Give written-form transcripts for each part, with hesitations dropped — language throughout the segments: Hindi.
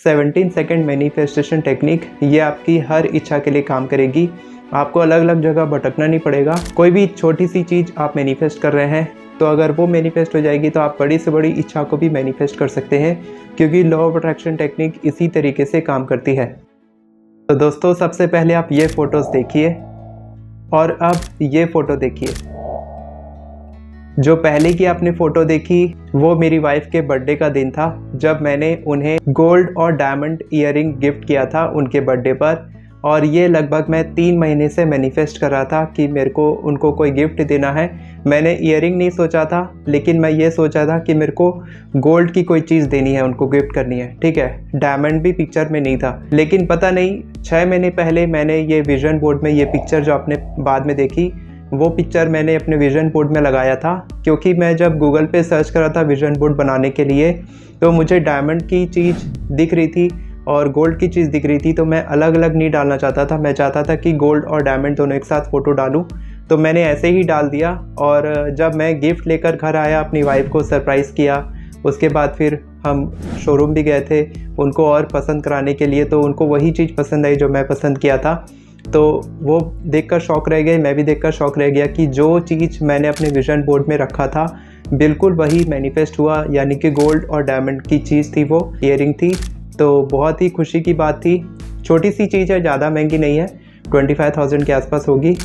17 सेकंड मैनिफेस्टेशन टेक्निक, ये आपकी हर इच्छा के लिए काम करेगी। आपको अलग अलग जगह भटकना नहीं पड़ेगा। कोई भी छोटी सी चीज़ आप मैनिफेस्ट कर रहे हैं तो अगर वो मैनिफेस्ट हो जाएगी तो आप बड़ी से बड़ी इच्छा को भी मैनिफेस्ट कर सकते हैं, क्योंकि लॉ ऑफ अट्रैक्शन टेक्निक इसी तरीके से काम करती है। तो दोस्तों, सबसे पहले आप ये फ़ोटोज़ देखिए और अब ये फ़ोटो देखिए। जो पहले की आपने फ़ोटो देखी वो मेरी वाइफ के बर्थडे का दिन था, जब मैंने उन्हें गोल्ड और डायमंड ईयरिंग गिफ्ट किया था उनके बर्थडे पर। और ये लगभग मैं 3 महीने से मैनिफेस्ट कर रहा था कि मेरे को उनको कोई गिफ्ट देना है। मैंने ईयरिंग नहीं सोचा था, लेकिन मैं ये सोचा था कि मेरे को गोल्ड की कोई चीज़ देनी है, उनको गिफ्ट करनी है। ठीक है, डायमंड भी पिक्चर में नहीं था, लेकिन पता नहीं 6 महीने पहले मैंने ये विजन बोर्ड में ये पिक्चर जो आपने बाद में देखी, वो पिक्चर मैंने अपने विजन बोर्ड में लगाया था। क्योंकि मैं जब गूगल पे सर्च कर रहा था विजन बोर्ड बनाने के लिए, तो मुझे डायमंड की चीज़ दिख रही थी और गोल्ड की चीज़ दिख रही थी। तो मैं अलग अलग नहीं डालना चाहता था, मैं चाहता था कि गोल्ड और डायमंड दोनों एक साथ फ़ोटो डालूं। तो मैंने ऐसे ही डाल दिया। और जब मैं गिफ्ट लेकर घर आया, अपनी वाइफ को सरप्राइज़ किया। उसके बाद फिर हम शोरूम भी गए थे उनको और पसंद कराने के लिए, तो उनको वही चीज़ पसंद आई जो मैं पसंद किया था। तो वो देखकर शौक रह गए, मैं भी देखकर शौक रह गया कि जो चीज़ मैंने अपने विजन बोर्ड में रखा था बिल्कुल वही मैनिफेस्ट हुआ। यानी कि गोल्ड और डायमंड की चीज़ थी, वो ईयरिंग थी। तो बहुत ही खुशी की बात थी। छोटी सी चीज़ है, ज़्यादा महंगी नहीं है, 25,000 के आसपास होगी।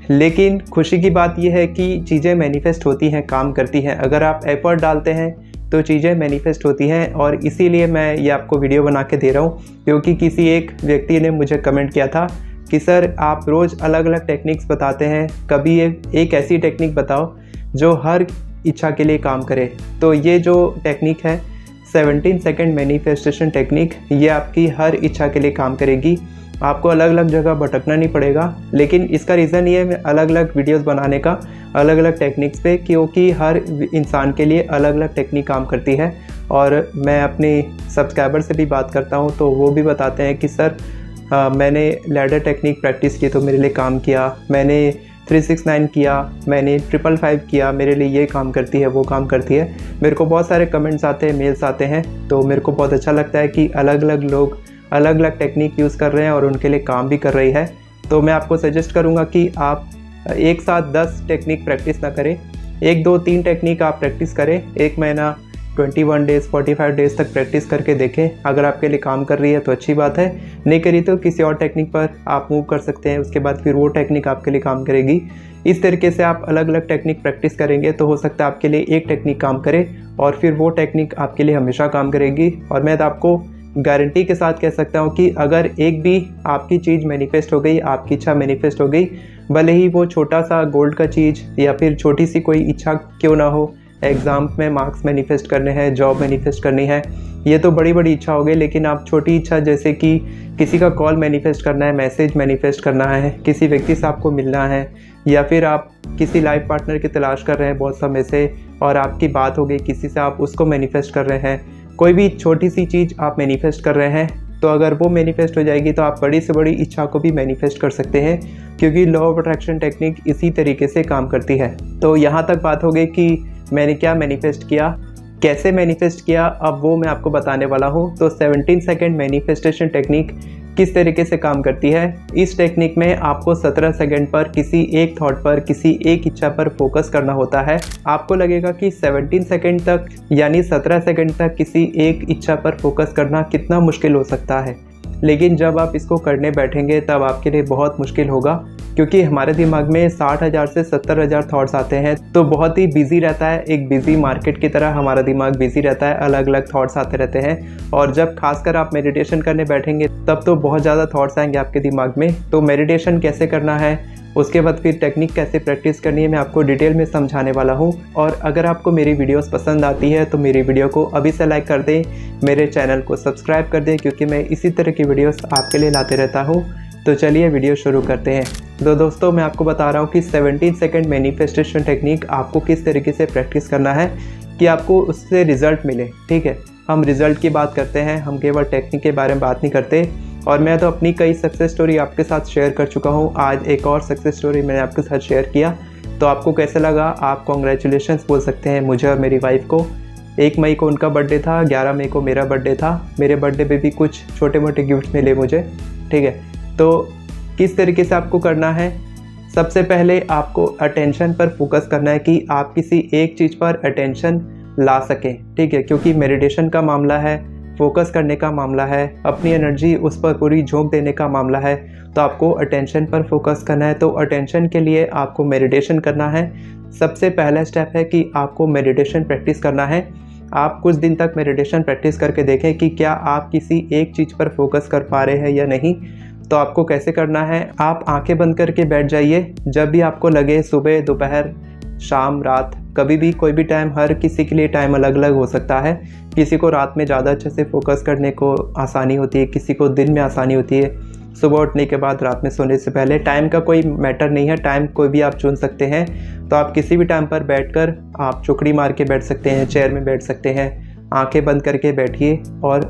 लेकिन खुशी की बात यह है कि चीज़ें मैनिफेस्ट होती हैं, काम करती हैं। अगर आप एफर्ट डालते हैं तो चीज़ें मैनिफेस्ट होती हैं। और इसीलिए मैं ये आपको वीडियो बना के दे रहा हूँ, क्योंकि किसी एक व्यक्ति ने मुझे कमेंट किया था कि सर आप रोज़ अलग अलग टेक्निक्स बताते हैं, कभी एक ऐसी टेक्निक बताओ जो हर इच्छा के लिए काम करे। तो ये जो टेक्निक है 17 सेकंड मैनिफेस्टेशन टेक्निक, ये आपकी हर इच्छा के लिए काम करेगी। आपको अलग अलग जगह भटकना नहीं पड़ेगा। लेकिन इसका रीज़न ये है अलग अलग वीडियोस बनाने का, अलग अलग टेक्निक्स पे, क्योंकि हर इंसान के लिए अलग अलग टेक्निक काम करती है। और मैं अपने सब्सक्राइबर से भी बात करता हूँ तो वो भी बताते हैं कि सर मैंने लैडर टेक्निक प्रैक्टिस की तो मेरे लिए काम किया, मैंने 369 किया, मैंने 555 किया, मेरे लिए ये काम करती है, वो काम करती है। मेरे को बहुत सारे कमेंट्स आते हैं, मेल्स आते हैं, तो मेरे को बहुत अच्छा लगता है कि अलग अलग लोग अलग अलग टेक्निक यूज़ कर रहे हैं और उनके लिए काम भी कर रही है। तो मैं आपको सजेस्ट करूँगा कि आप एक साथ 10 टेक्निक प्रैक्टिस ना करें, 1 2 3 टेक्निक आप प्रैक्टिस करें। 1 महीना, 21 डेज़, 45 डेज़ तक प्रैक्टिस करके देखें। अगर आपके लिए काम कर रही है तो अच्छी बात है, नहीं करी तो किसी और टेक्निक पर आप मूव कर सकते हैं। उसके बाद फिर वो टेक्निक आपके लिए काम करेगी। इस तरीके से आप अलग अलग टेक्निक प्रैक्टिस करेंगे तो हो सकता है आपके लिए एक टेक्निक काम करे और फिर वो टेक्निक आपके लिए हमेशा काम करेगी। और मैं आपको गारंटी के साथ कह सकता हूँ कि अगर एक भी आपकी चीज़ मैनिफेस्ट हो गई, आपकी इच्छा मैनिफेस्ट हो गई, भले ही वो छोटा सा गोल्ड का चीज़ या फिर छोटी सी कोई इच्छा क्यों ना हो, एग्ज़ाम में मार्क्स मैनिफेस्ट करने हैं, जॉब मैनिफेस्ट करनी है, ये तो बड़ी बड़ी इच्छा हो गई। लेकिन आप छोटी इच्छा जैसे कि किसी का कॉल मैनिफेस्ट करना है, मैसेज मैनिफेस्ट करना है, किसी व्यक्ति से आपको मिलना है, या फिर आप किसी लाइफ पार्टनर की तलाश कर रहे हैं बहुत समय से और आपकी बात हो गई किसी से, आप उसको मैनिफेस्ट कर रहे हैं, कोई भी छोटी सी चीज़ आप मैनिफेस्ट कर रहे हैं, तो अगर वो मैनिफेस्ट हो जाएगी तो आप बड़ी से बड़ी इच्छा को भी मैनिफेस्ट कर सकते हैं, क्योंकि लॉ ऑफ अट्रैक्शन टेक्निक इसी तरीके से काम करती है। तो यहाँ तक बात हो गई कि मैंने क्या मैनिफेस्ट किया, कैसे मैनिफेस्ट किया, अब वो मैं आपको बताने वाला हूँ। तो 17 सेकंड मैनिफेस्टेशन टेक्निक किस तरीके से काम करती है। इस टेक्निक में आपको 17 सेकंड पर किसी एक थॉट पर, किसी एक इच्छा पर फोकस करना होता है। आपको लगेगा कि 17 सेकंड तक यानी 17 सेकंड तक किसी एक इच्छा पर फोकस करना कितना मुश्किल हो सकता है, लेकिन जब आप इसको करने बैठेंगे तब आपके लिए बहुत मुश्किल होगा, क्योंकि हमारे दिमाग में 60,000 से 70,000 थॉट्स आते हैं। तो बहुत ही बिजी रहता है, एक बिजी मार्केट की तरह हमारा दिमाग बिजी रहता है, अलग अलग थॉट्स आते रहते हैं। और जब खासकर आप मेडिटेशन करने बैठेंगे तब तो बहुत ज़्यादा थॉट्स आएंगे आपके दिमाग में। तो मेडिटेशन कैसे करना है, उसके बाद फिर टेक्निक कैसे प्रैक्टिस करनी है, मैं आपको डिटेल में समझाने वाला हूँ। और अगर आपको मेरी वीडियोस पसंद आती है तो मेरी वीडियो को अभी से लाइक कर दें, मेरे चैनल को सब्सक्राइब कर दें, क्योंकि मैं इसी तरह की वीडियोस आपके लिए लाते रहता हूँ। तो चलिए वीडियो शुरू करते हैं। तो दोस्तों, मैं आपको बता रहा हूँ कि 17 सेकंड मैनिफेस्टेशन टेक्निक आपको किस तरीके से प्रैक्टिस करना है कि आपको उससे रिज़ल्ट मिले। ठीक है, हम रिज़ल्ट की बात करते हैं, हम केवल टेक्निक के बारे में बात नहीं करते। और मैं तो अपनी कई सक्सेस स्टोरी आपके साथ शेयर कर चुका हूँ। आज एक और सक्सेस स्टोरी मैंने आपके साथ शेयर किया, तो आपको कैसे लगा, आप कॉन्ग्रेचुलेशंस बोल सकते हैं मुझे और मेरी वाइफ को। 1 मई को उनका बर्थडे था, 11 मई को मेरा बर्थडे था। मेरे बर्थडे पे भी कुछ छोटे मोटे गिफ्ट मिले मुझे, ठीक है। तो किस तरीके से आपको करना है, सबसे पहले आपको अटेंशन पर फोकस करना है कि आप किसी एक चीज़ पर अटेंशन ला सकें, ठीक है। क्योंकि मेडिटेशन का मामला है, फोकस करने का मामला है, अपनी एनर्जी उस पर पूरी झोंक देने का मामला है, तो आपको अटेंशन पर फोकस करना है। तो अटेंशन के लिए आपको मेडिटेशन करना है। सबसे पहला स्टेप है कि आपको मेडिटेशन प्रैक्टिस करना है। आप कुछ दिन तक मेडिटेशन प्रैक्टिस करके देखें कि क्या आप किसी एक चीज़ पर फोकस कर पा रहे हैं या नहीं। तो आपको कैसे करना है, आप आंखें बंद करके बैठ जाइए। जब भी आपको लगे, सुबह, दोपहर, शाम, रात, कभी भी, कोई भी टाइम, हर किसी के लिए टाइम अलग अलग हो सकता है। किसी को रात में ज़्यादा अच्छे से फोकस करने को आसानी होती है, किसी को दिन में आसानी होती है, सुबह उठने के बाद, रात में सोने से पहले। टाइम का कोई मैटर नहीं है, टाइम कोई भी आप चुन सकते हैं। तो आप किसी भी टाइम पर बैठकर आप चुकड़ी मार के बैठ सकते हैं, चेयर में बैठ सकते हैं, आंखें बंद करके बैठिए और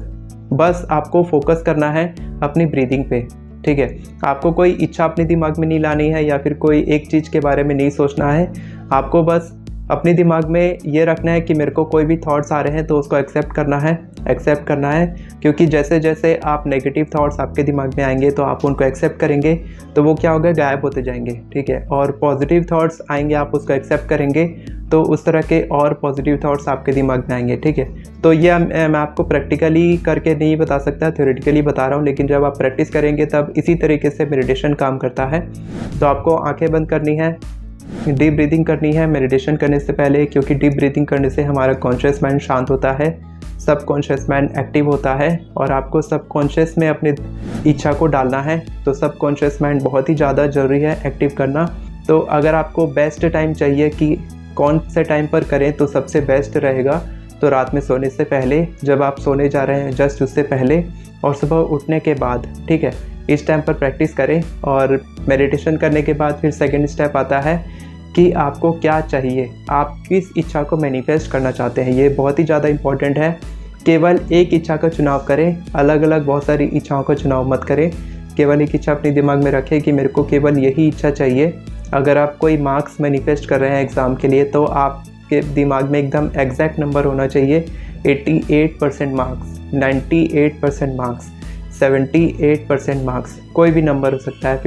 बस आपको फोकस करना है अपनी ब्रीदिंग पे, ठीक है। आपको कोई इच्छा अपने दिमाग में नहीं लानी है या फिर कोई एक चीज़ के बारे में नहीं सोचना है। आपको बस अपने दिमाग में ये रखना है कि मेरे को कोई भी थॉट्स आ रहे हैं तो उसको एक्सेप्ट करना है, क्योंकि जैसे जैसे आप नेगेटिव थॉट्स आपके दिमाग में आएंगे तो आप उनको एक्सेप्ट करेंगे तो वो क्या होगा, गायब होते जाएंगे, ठीक है। और पॉजिटिव थॉट्स आएंगे, आप उसको एक्सेप्ट करेंगे तो उस तरह के और पॉजिटिव थॉट्स आपके दिमाग में आएंगे, ठीक है। तो ये मैं आपको प्रैक्टिकली करके नहीं बता सकता, थ्योरेटिकली बता रहा हूँ, लेकिन जब आप प्रैक्टिस करेंगे तब इसी तरीके से मेडिटेशन काम करता है। तो आपको आंखें बंद करनी है, डीप ब्रीदिंग करनी है मेडिटेशन करने से पहले, क्योंकि डीप ब्रीदिंग करने से हमारा कॉन्शियस माइंड शांत होता है, सब कॉन्शियस माइंड एक्टिव होता है और आपको सब कॉन्शियस में अपनी इच्छा को डालना है। तो सब कॉन्शियस माइंड बहुत ही ज़्यादा ज़रूरी है एक्टिव करना। तो अगर आपको बेस्ट टाइम चाहिए कि कौन से टाइम पर करें तो सबसे बेस्ट रहेगा तो रात में सोने से पहले, जब आप सोने जा रहे हैं जस्ट उससे पहले और सुबह उठने के बाद, ठीक है। इस टाइम पर प्रैक्टिस करें। और मेडिटेशन करने के बाद फिर सेकंड स्टेप आता है कि आपको क्या चाहिए, आप किस इच्छा को मैनिफेस्ट करना चाहते हैं। ये बहुत ही ज़्यादा इम्पॉर्टेंट है। केवल एक इच्छा का चुनाव करें, अलग अलग बहुत सारी इच्छाओं का चुनाव मत करें। केवल एक इच्छा अपने दिमाग में रखें कि मेरे को केवल यही इच्छा चाहिए। अगर आप कोई मार्क्स मैनिफेस्ट कर रहे हैं एग्ज़ाम के लिए तो आपके दिमाग में एकदम एग्जैक्ट नंबर होना चाहिए। 88% मार्क्स, 98% मार्क्स, 78% मार्क्स, कोई भी नंबर हो सकता है,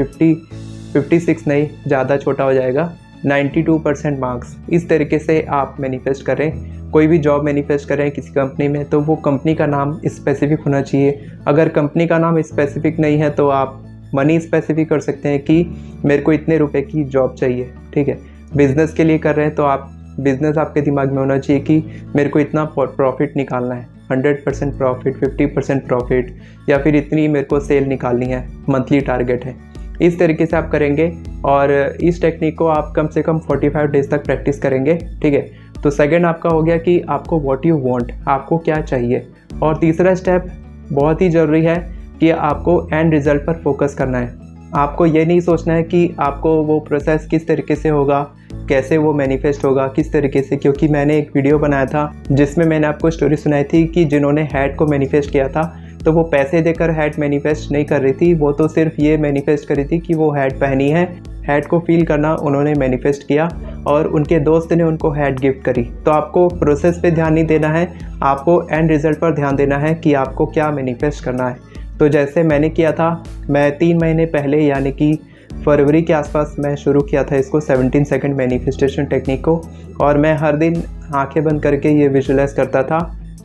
56 नहीं, ज़्यादा छोटा हो जाएगा, 92% मार्क्स। इस तरीके से आप मैनिफेस्ट करें। कोई भी जॉब मैनिफेस्ट करें किसी कंपनी में तो वो कंपनी का नाम स्पेसिफिक होना चाहिए। अगर कंपनी का नाम स्पेसिफिक नहीं है तो आप मनी स्पेसिफिक कर सकते हैं कि मेरे को इतने रुपए की जॉब चाहिए, ठीक है। बिज़नेस के लिए कर रहे हैं तो आप बिज़नेस आपके दिमाग में होना चाहिए कि मेरे को इतना प्रॉफिट निकालना है, 100% प्रॉफिट, 50% प्रॉफिट, या फिर इतनी मेरे को सेल निकालनी है, मंथली टारगेट है। इस तरीके से आप करेंगे और इस टेक्निक को आप कम से कम 45 डेज़ तक प्रैक्टिस करेंगे, ठीक है। तो सेकंड आपका हो गया कि आपको व्हाट यू वांट, आपको क्या चाहिए। और तीसरा स्टेप बहुत ही ज़रूरी है कि आपको एंड रिज़ल्ट पर फोकस करना है। आपको ये नहीं सोचना है कि आपको वो प्रोसेस किस तरीके से होगा, कैसे वो मैनिफेस्ट होगा, किस तरीके से। क्योंकि मैंने एक वीडियो बनाया था जिसमें मैंने आपको स्टोरी सुनाई थी कि जिन्होंने हैट को मैनिफेस्ट किया था तो वो पैसे देकर हैट मैनिफेस्ट नहीं कर रही थी, वो तो सिर्फ ये मैनिफेस्ट करी थी कि वो हैट पहनी है, हैट को फील करना उन्होंने मैनिफेस्ट किया और उनके दोस्त ने उनको हैट गिफ्ट करी। तो आपको प्रोसेस पे ध्यान नहीं देना है, आपको एंड रिज़ल्ट पर ध्यान देना है कि आपको क्या मैनिफेस्ट करना है। तो जैसे मैंने किया था, मैं 3 महीने पहले यानी कि फरवरी के आसपास मैं शुरू किया था इसको, 17 सेकंड मैनिफेस्टेशन टेक्निक को। और मैं हर दिन आंखें बंद करके ये विजुलाइज करता था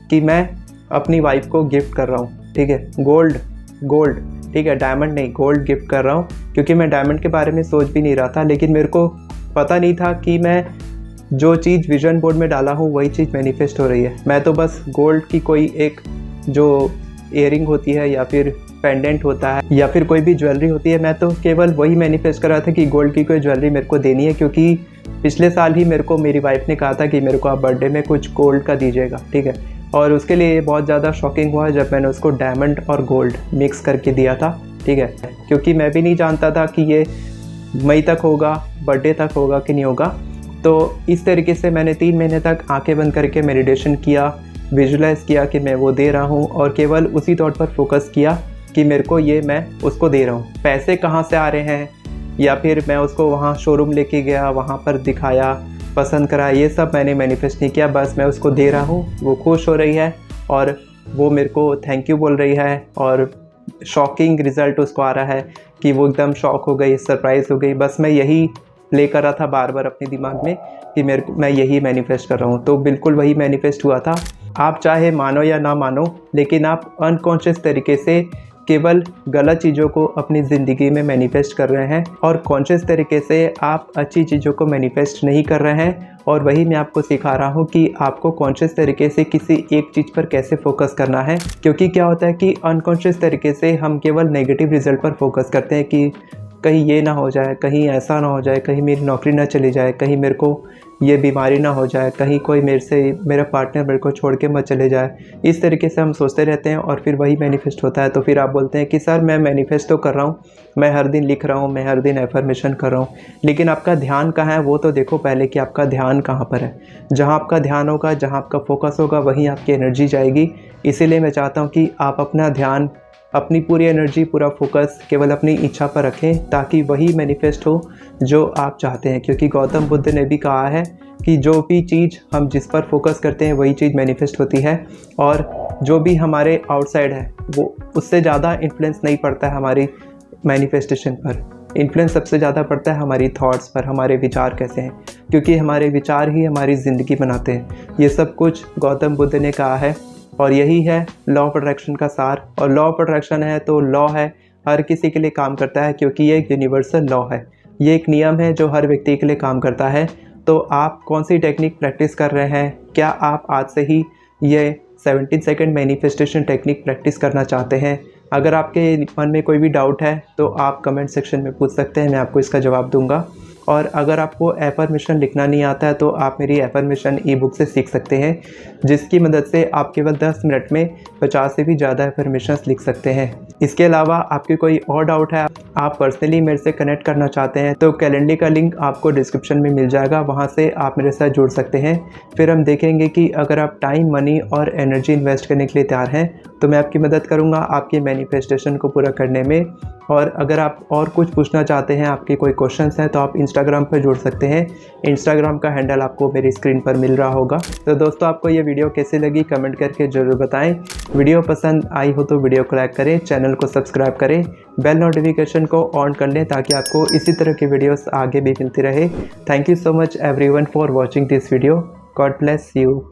कि मैं अपनी वाइफ को गिफ्ट कर रहा हूँ, ठीक है, गोल्ड, ठीक है, डायमंड नहीं, गोल्ड गिफ्ट कर रहा हूँ। क्योंकि मैं डायमंड के बारे में सोच भी नहीं रहा था, लेकिन मेरे को पता नहीं था कि मैं जो चीज़ विजन बोर्ड में डाला हूँ वही चीज़ मैनिफेस्ट हो रही है। मैं तो बस गोल्ड की कोई एक जो इयरिंग होती है या फिर पेंडेंट होता है या फिर कोई भी ज्वेलरी होती है, मैं तो केवल वही मैनिफेस्ट कर रहा था कि गोल्ड की कोई ज्वेलरी मेरे को देनी है। क्योंकि पिछले साल ही मेरे को मेरी वाइफ ने कहा था कि मेरे को आप बर्थडे में कुछ गोल्ड का दीजिएगा, ठीक है। और उसके लिए बहुत ज़्यादा शॉकिंग हुआ जब मैंने उसको डायमंड और गोल्ड मिक्स करके दिया था, ठीक है। क्योंकि मैं भी नहीं जानता था कि ये मई तक होगा, बर्थडे तक होगा कि नहीं होगा। तो इस तरीके से मैंने 3 महीने तक आंखें बंद करके मेडिटेशन किया, विजुलाइज़ किया कि मैं वो दे रहा हूँ और केवल उसी थॉट पर फोकस किया कि मेरे को ये मैं उसको दे रहा हूँ। पैसे कहाँ से आ रहे हैं या फिर मैं उसको वहाँ शोरूम लेके गया, वहाँ पर दिखाया, पसंद करा, ये सब मैंने मैनिफेस्ट नहीं किया। बस मैं उसको दे रहा हूँ, वो खुश हो रही है और वो मेरे को थैंक यू बोल रही है और शॉकिंग रिज़ल्ट उसको आ रहा है कि वो एकदम शॉक हो गई, सरप्राइज़ हो गई। बस मैं यही प्ले कर रहा था बार बार अपने दिमाग में कि मैं यही मैनिफेस्ट कर रहा हूँ। तो बिल्कुल वही मैनिफेस्ट हुआ था। आप चाहे मानो या ना मानो, लेकिन आप अनकॉन्शियस तरीके से केवल गलत चीज़ों को अपनी ज़िंदगी में मैनिफेस्ट कर रहे हैं और कॉन्शियस तरीके से आप अच्छी चीज़ों को मैनिफेस्ट नहीं कर रहे हैं। और वही मैं आपको सिखा रहा हूँ कि आपको कॉन्शियस तरीके से किसी एक चीज़ पर कैसे फोकस करना है। क्योंकि क्या होता है कि अनकॉन्शियस तरीके से हम केवल नेगेटिव रिजल्ट पर फोकस करते हैं कि कहीं ये ना हो जाए, कहीं ऐसा ना हो जाए, कहीं मेरी नौकरी ना चली जाए, कहीं मेरे को ये बीमारी ना हो जाए, कहीं कोई मेरा पार्टनर मेरे को छोड़ के मत चले जाए। इस तरीके से हम सोचते रहते हैं और फिर वही मैनिफेस्ट होता है। तो फिर आप बोलते हैं कि सर मैं मैनिफेस्ट तो कर रहा हूँ, मैं हर दिन लिख रहा हूँ, मैं हर दिन एफर्मेशन कर रहा हूँ, लेकिन आपका ध्यान कहाँ है वो तो देखो पहले कि आपका ध्यान कहाँ पर है। जहाँ आपका ध्यान होगा, जहाँ आपका फोकस होगा, वहीं आपकी एनर्जी जाएगी। इसीलिए मैं चाहता हूँ कि आप अपना ध्यान, अपनी पूरी एनर्जी, पूरा फोकस केवल अपनी इच्छा पर रखें ताकि वही मैनिफेस्ट हो जो आप चाहते हैं। क्योंकि गौतम बुद्ध ने भी कहा है कि जो भी चीज़ हम जिस पर फोकस करते हैं वही चीज़ मैनिफेस्ट होती है। और जो भी हमारे आउटसाइड है वो उससे ज़्यादा इन्फ्लुएंस नहीं पड़ता है हमारी मैनिफेस्टेशन पर। इन्फ्लुएंस सबसे ज़्यादा पड़ता है हमारी थॉट्स पर, हमारे विचार कैसे हैं, क्योंकि हमारे विचार ही हमारी ज़िंदगी बनाते हैं। ये सब कुछ गौतम बुद्ध ने कहा है और यही है लॉ ऑफ अट्रैक्शन का सार। और लॉ ऑफ अट्रैक्शन है तो लॉ है, हर किसी के लिए काम करता है क्योंकि ये एक यूनिवर्सल लॉ है। ये एक नियम है जो हर व्यक्ति के लिए काम करता है। तो आप कौन सी टेक्निक प्रैक्टिस कर रहे हैं? क्या आप आज से ही ये 17 सेकंड मैनिफेस्टेशन टेक्निक प्रैक्टिस करना चाहते हैं? अगर आपके मन में कोई भी डाउट है तो आप कमेंट सेक्शन में पूछ सकते हैं, मैं आपको इसका जवाब दूंगा। और अगर आपको एफर्मेशन लिखना नहीं आता है तो आप मेरी एफर्मेशन ई बुक से सीख सकते हैं, जिसकी मदद से आप केवल 10 मिनट में 50 से भी ज़्यादा एफर्मेशंस लिख सकते हैं। इसके अलावा आपकी कोई और डाउट है, आप पर्सनली मेरे से कनेक्ट करना चाहते हैं तो कैलेंडर का लिंक आपको डिस्क्रिप्शन में मिल जाएगा, वहाँ से आप मेरे साथ जुड़ सकते हैं। फिर हम देखेंगे कि अगर आप टाइम, मनी और एनर्जी इन्वेस्ट करने के लिए तैयार हैं तो मैं आपकी मदद करूँगा आपकी मैनिफेस्टेशन को पूरा करने में। और अगर आप और कुछ पूछना चाहते हैं, आपके कोई क्वेश्चंस हैं, तो आप इंस्टाग्राम पर जुड़ सकते हैं। इंस्टाग्राम का हैंडल आपको मेरी स्क्रीन पर मिल रहा होगा। तो दोस्तों आपको ये वीडियो कैसी लगी कमेंट करके ज़रूर बताएं। वीडियो पसंद आई हो तो वीडियो को लाइक करें, चैनल को सब्सक्राइब करें, बेल नोटिफिकेशन को ऑन कर लें ताकि आपको इसी तरह की वीडियोस आगे भी मिलती रहे। Thank you so much everyone for watching this video. God bless you.